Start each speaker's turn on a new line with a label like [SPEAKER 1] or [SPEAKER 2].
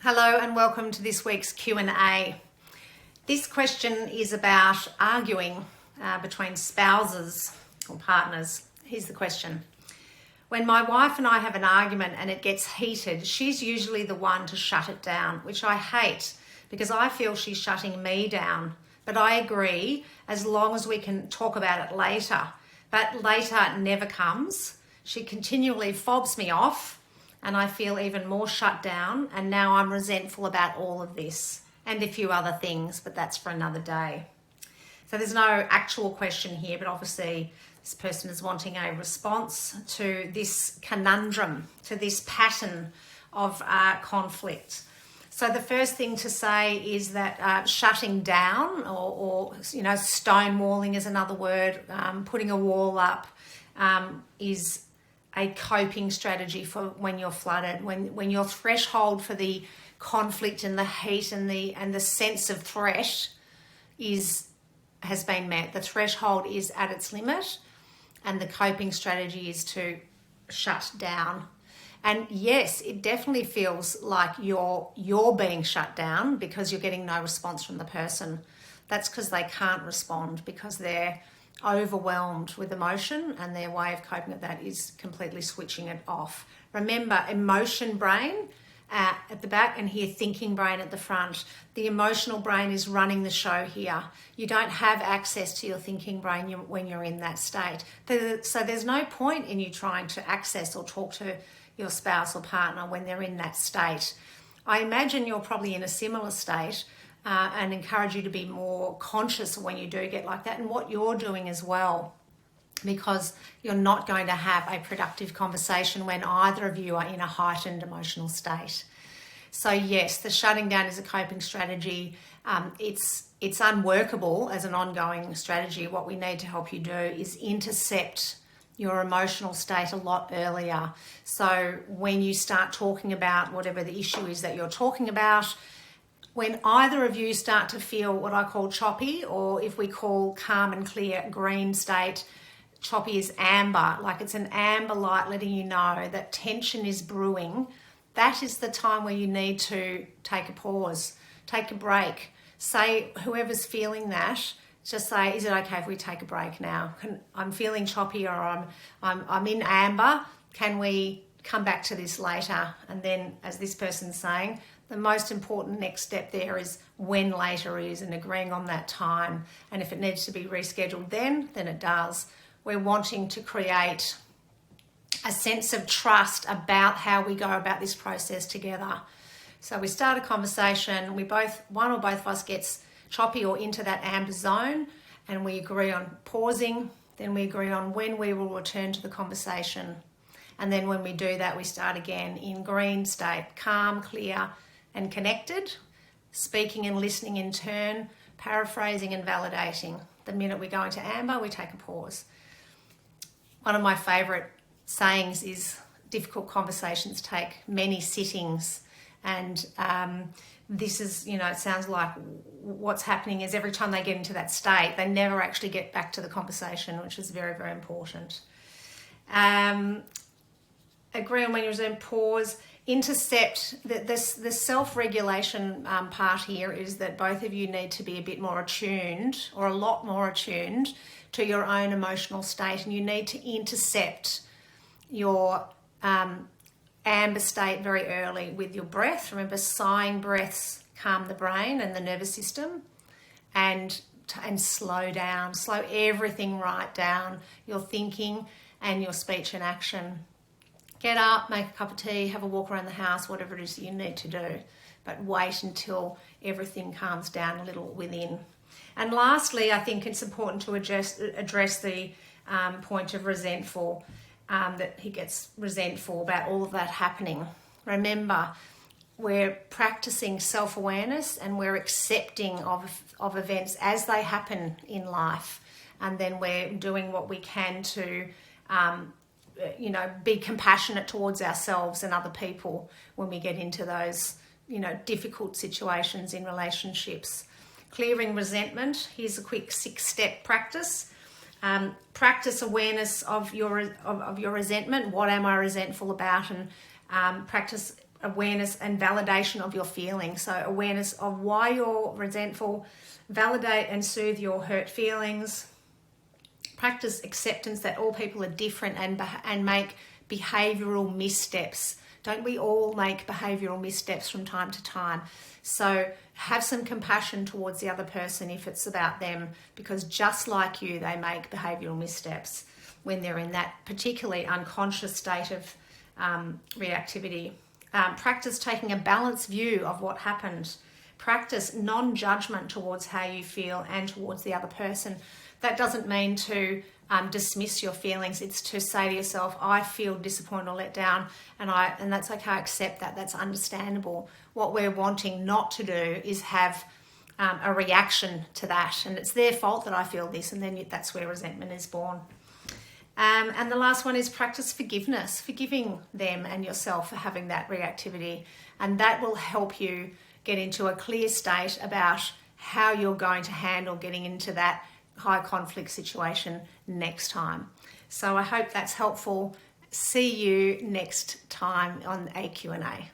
[SPEAKER 1] Hello and welcome to this week's Q&A. This question is about arguing between spouses or partners. Here's the question. When my wife and I have an argument and it gets heated, she's usually the one to shut it down, which I hate because I feel she's shutting me down. But I agree as long as we can talk about it later. But later never comes. She continually fobs me off and I feel even more shut down, and now I'm resentful about all of this and a few other things, but that's for another day. So there's no actual question here, but obviously this person is wanting a response to this conundrum, to this pattern of conflict. So the first thing to say is that shutting down or stonewalling is another word, putting a wall up is a coping strategy for when you're flooded, when your threshold for the conflict and the heat and the sense of threat has been met. The threshold is at its limit, and the coping strategy is to shut down. And yes, it definitely feels like you're being shut down because you're getting no response from the person. That's because they can't respond because they're overwhelmed with emotion, and their way of coping with that is completely switching it off. Remember, emotion brain at the back and here thinking brain at the front. The emotional brain is running the show here. You don't have access to your thinking brain when you're in that state. So there's no point in you trying to access or talk to your spouse or partner when they're in that state. I imagine you're probably in a similar state, and encourage you to be more conscious when you do get like that and what you're doing as well, because you're not going to have a productive conversation when either of you are in a heightened emotional state. So yes, the shutting down is a coping strategy. It's unworkable as an ongoing strategy. What we need to help you do is intercept your emotional state a lot earlier. So when you start talking about whatever the issue is that you're talking about, when either of you start to feel what I call choppy, or if we call calm and clear green state, choppy is amber, like it's an amber light letting you know that tension is brewing, that is the time where you need to take a pause, take a break. Say, whoever's feeling that, just say, is it okay if we take a break now? I'm feeling choppy, or I'm in amber. Can we come back to this later? And then, as this person's saying, the most important next step there is when later is, and agreeing on that time. And if it needs to be rescheduled then it does. We're wanting to create a sense of trust about how we go about this process together. So we start a conversation, one or both of us gets choppy or into that amber zone, and we agree on pausing, then we agree on when we will return to the conversation. And then when we do that, we start again in green state, calm, clear, and connected, speaking and listening in turn, paraphrasing and validating. The minute we go into amber, we take a pause. One of my favourite sayings is difficult conversations take many sittings. And this is, it sounds like what's happening is every time they get into that state, they never actually get back to the conversation, which is very, very important. Agree on when you're in pause. Intercept. The self-regulation part here is that both of you need to be a bit more attuned, or a lot more attuned, to your own emotional state, and you need to intercept your amber state very early with your breath. Remember, sighing breaths calm the brain and the nervous system, and slow down. Slow everything right down, your thinking and your speech and action. Get up, make a cup of tea, have a walk around the house, whatever it is that you need to do. But wait until everything calms down a little within. And lastly, I think it's important to address the point of resentful, that he gets resentful about all of that happening. Remember, we're practicing self-awareness and we're accepting of events as they happen in life. And then we're doing what we can to be compassionate towards ourselves and other people when we get into those, difficult situations in relationships. Clearing resentment. Here's a quick 6-step practice. Practice awareness of your resentment. What am I resentful about? And practice awareness and validation of your feelings. So awareness of why you're resentful, validate and soothe your hurt feelings. Practice acceptance that all people are different and make behavioural missteps. Don't we all make behavioural missteps from time to time? So have some compassion towards the other person if it's about them, because just like you, they make behavioural missteps when they're in that particularly unconscious state of reactivity. Practice taking a balanced view of what happened. Practice non-judgment towards how you feel and towards the other person. That doesn't mean to dismiss your feelings. It's to say to yourself, I feel disappointed or let down, and that's okay. I accept that. That's understandable. What we're wanting not to do is have a reaction to that, and it's their fault that I feel this, and then that's where resentment is born. And the last one is practice forgiveness, forgiving them and yourself for having that reactivity, and that will help you get into a clear state about how you're going to handle getting into that high conflict situation next time. So I hope that's helpful. See you next time on a Q&A.